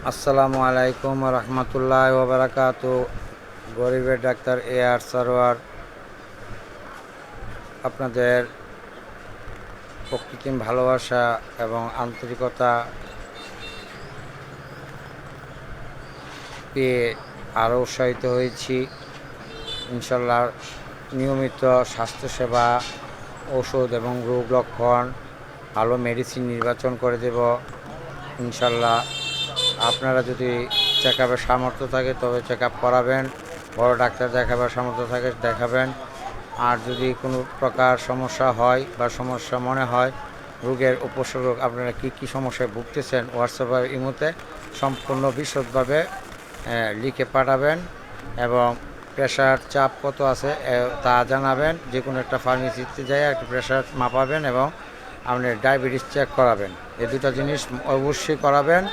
আসসালামু আলাইকুম রহমতুল্লাহ ওবরাকাতু। গরিবের ডাক্তার AR সারোয়ার আপনাদের প্রকৃতির ভালোবাসা এবং আন্তরিকতা পেয়ে আরও উৎসাহিত হয়েছি। ইনশাল্লাহ নিয়মিত স্বাস্থ্যসেবা, ওষুধ এবং রোগ লক্ষণ, ভালো মেডিসিন নির্বাচন করে দেব ইনশাল্লাহ। আপনারা যদি চেক আপের সামর্থ্য থাকে তবে চেক আপ করাবেন, বড় ডাক্তার দেখাবার সামর্থ্য থাকে দেখাবেন। আর যদি কোনো প্রকার সমস্যা হয় বা সমস্যা মনে হয়, রোগের উপসর্গ আপনারা কী কী সমস্যায় ভুগতেছেন, হোয়াটসঅ্যাপের ইমোতে সম্পূর্ণ বিশদভাবে লিখে পাঠাবেন এবং প্রেশার চাপ কত আছে তা জানাবেন। যে কোনো একটা ফার্মেসিতে যাই একটা প্রেশার মাপাবেন এবং আপনি ডায়াবেটিস চেক করাবেন। এই দুটো জিনিস অবশ্যই করাবেন।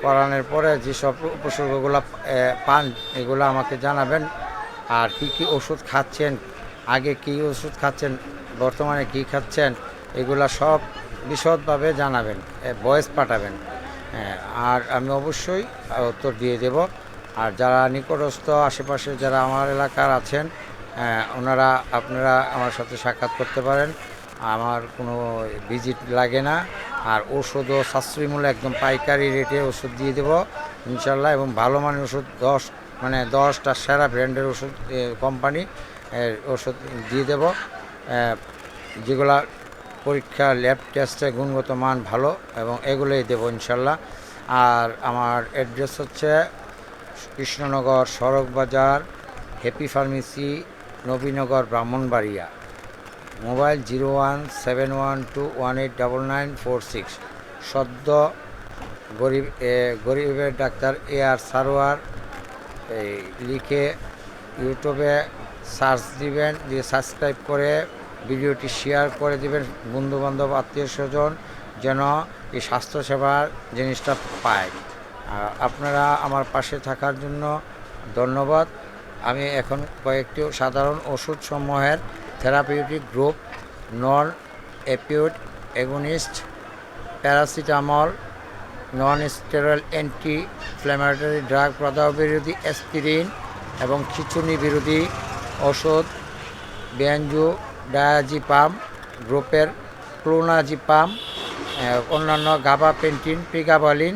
করানোর পরে যেসব উপসর্গগুলো পান এগুলো আমাকে জানাবেন। আর কি কি ওষুধ খাচ্ছেন, আগে কি ওষুধ খাচ্ছেন, বর্তমানে কি খাচ্ছেন, এগুলা সব বিশদভাবে জানাবেন, ভয়েস পাঠাবেন। আর আমি অবশ্যই উত্তর দিয়ে দেব। আর যারা নিকটস্থ আশেপাশে যারা আমার এলাকার আছেন আপনারা আমার সাথে সাক্ষাৎ করতে পারেন। আমার কোনো ভিজিট লাগে না। আর ওষুধও সাশ্রয়ী মূল্যে একদম পাইকারি রেটে ওষুধ দিয়ে দেবো ইনশাল্লাহ। এবং ভালো মানের ওষুধ 10টা সেরা ব্র্যান্ডের ওষুধ কোম্পানি ওষুধ দিয়ে দেব, যেগুলা পরীক্ষা ল্যাব টেস্টে গুণগত মান ভালো, এবং এগুলোই দেবো ইনশাল্লাহ। আর আমার অ্যাড্রেস হচ্ছে কৃষ্ণনগর সড়ক বাজার, happy pharmacy, Nabinagar, Brahmanbaria. Mobile 017121899946। সদ্য গরিবের ডাক্তার AR সারোয়ার লিখে ইউটিউবে সার্চ দিবেন, দিয়ে সাবস্ক্রাইব করে ভিডিওটি শেয়ার করে দিবেন বন্ধুবান্ধব আত্মীয় স্বজন যেন এই স্বাস্থ্যসেবার জিনিসটা পায়। আপনারা আমার পাশে থাকার জন্য ধন্যবাদ। আমি এখন কয়েকটি সাধারণ ওষুধসমূহের therapeutic group, non opioid agonist, paracetamol, non steroid anti inflammatory drug, প্রদাহ বিরোধী অ্যাসপিরিন এবং খিঁচুনি বিরোধী ওষুধ, বেনজোডায়াজিপাম গ্রুপের ক্লোনাজিপাম, অন্যান্য গাবাপেন্টিন, প্রিগাবালিন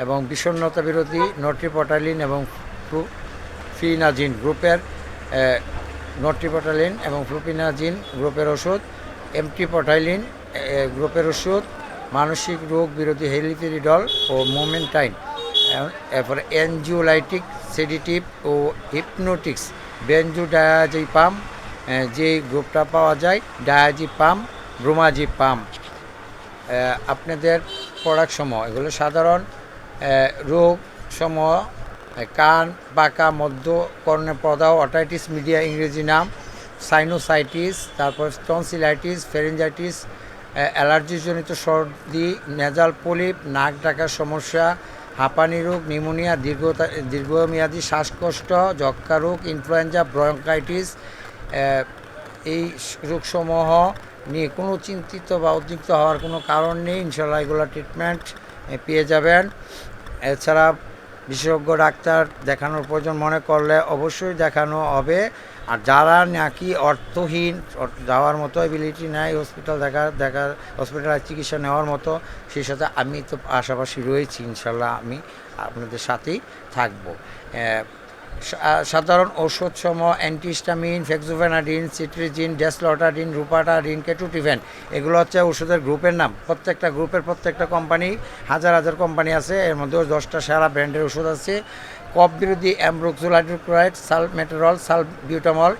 এবং বিষণ্ণতা বিরোধী নট্রিপটালিন এবং ফ্লুফিনাজিন গ্রুপের নট্রিপটালিন এবং ফ্লুফিনাজিন গ্রুপের ওষুধ, এমট্রিপটাইলিন গ্রুপের ওষুধ, মানসিক রোগ বিরোধী হেলিপেরিডল ও মোমেন্টাইন, এরপরে এনজিওলাইটিক, সেডিটিভ ও হিপনোটিক্স, বেনজোডায়াজিপাম যে গ্রুপটা পাওয়া যায়, ডায়াজিপাম, ব্রোমাজিপাম। আপনাদের প্রোডাক্টসমূহ এগুলো সাধারণ রোগসমূহ, কান বাঁকা, মধ্য কর্ণে প্রদাহ, অটাইটিস মিডিয়া ইংরেজি নাম, সাইনোসাইটিস, তারপর টনসিলাইটিস, ফেরেঞ্জাইটিস, অ্যালার্জিজনিত সর্দি, নেজাল পলিপ, নাক ডাকার সমস্যা, হাঁপানি রোগ, নিউমোনিয়া, দীর্ঘমেয়াদী শ্বাসকষ্ট, যক্ষ্মা রোগ, ইনফ্লুয়েঞ্জা, ব্রঙ্কাইটিস, এই রোগসমূহ নিয়ে কোনো চিন্তিত বা উদ্বিগ্ন হওয়ার কোনো কারণ নেই। ইনশাল্লাহ এগুলো ট্রিটমেন্ট পেয়ে যাবেন। এছাড়া বিশেষজ্ঞ ডাক্তার দেখানোর প্রয়োজন মনে করলে অবশ্যই দেখানো হবে। আর যারা নাকি অর্থহীন, যাওয়ার মতো এবিলিটি নেয় হসপিটাল চিকিৎসা নেওয়ার মতো, সেই সাথে আমি তো পাশাপাশি রয়েছি ইনশাল্লাহ। আমি আপনাদের সাথেই থাকবো। সাধারণ ঔষধসমূহ অ্যান্টিহিস্টামিন, ফেক্সোফেনাডিন, সিট্রিজিন, ডেসলটাডিন, রুপাটাডিন, কেটোটিভেন, এগুলো হচ্ছে ওষুধের গ্রুপের নাম। প্রত্যেকটা গ্রুপের প্রত্যেকটা কোম্পানি, হাজার হাজার কোম্পানি আছে, এর মধ্যেও 10টা সেরা ব্র্যান্ডের ওষুধ আছে। কফ বিরোধী অ্যামব্রোক্সোলাইডোক্লোরাইড, সালমেটেরল, সালবিউটামল,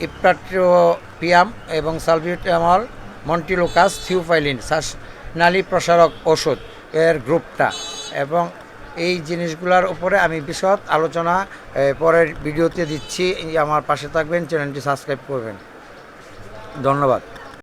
ইপ্রাট্রোপিয়াম এবং সালবিউটামল, মন্টিলোকাস, থিওফাইলিন, শ্বাসনালী প্রসারক ওষুধ এর গ্রুপটা। এবং এই জিনিসগুলোর উপরে আমি বিশদ আলোচনা পরের ভিডিওতে দিচ্ছি। আমার পাশে থাকবেন, চ্যানেলটি সাবস্ক্রাইব করবেন। ধন্যবাদ।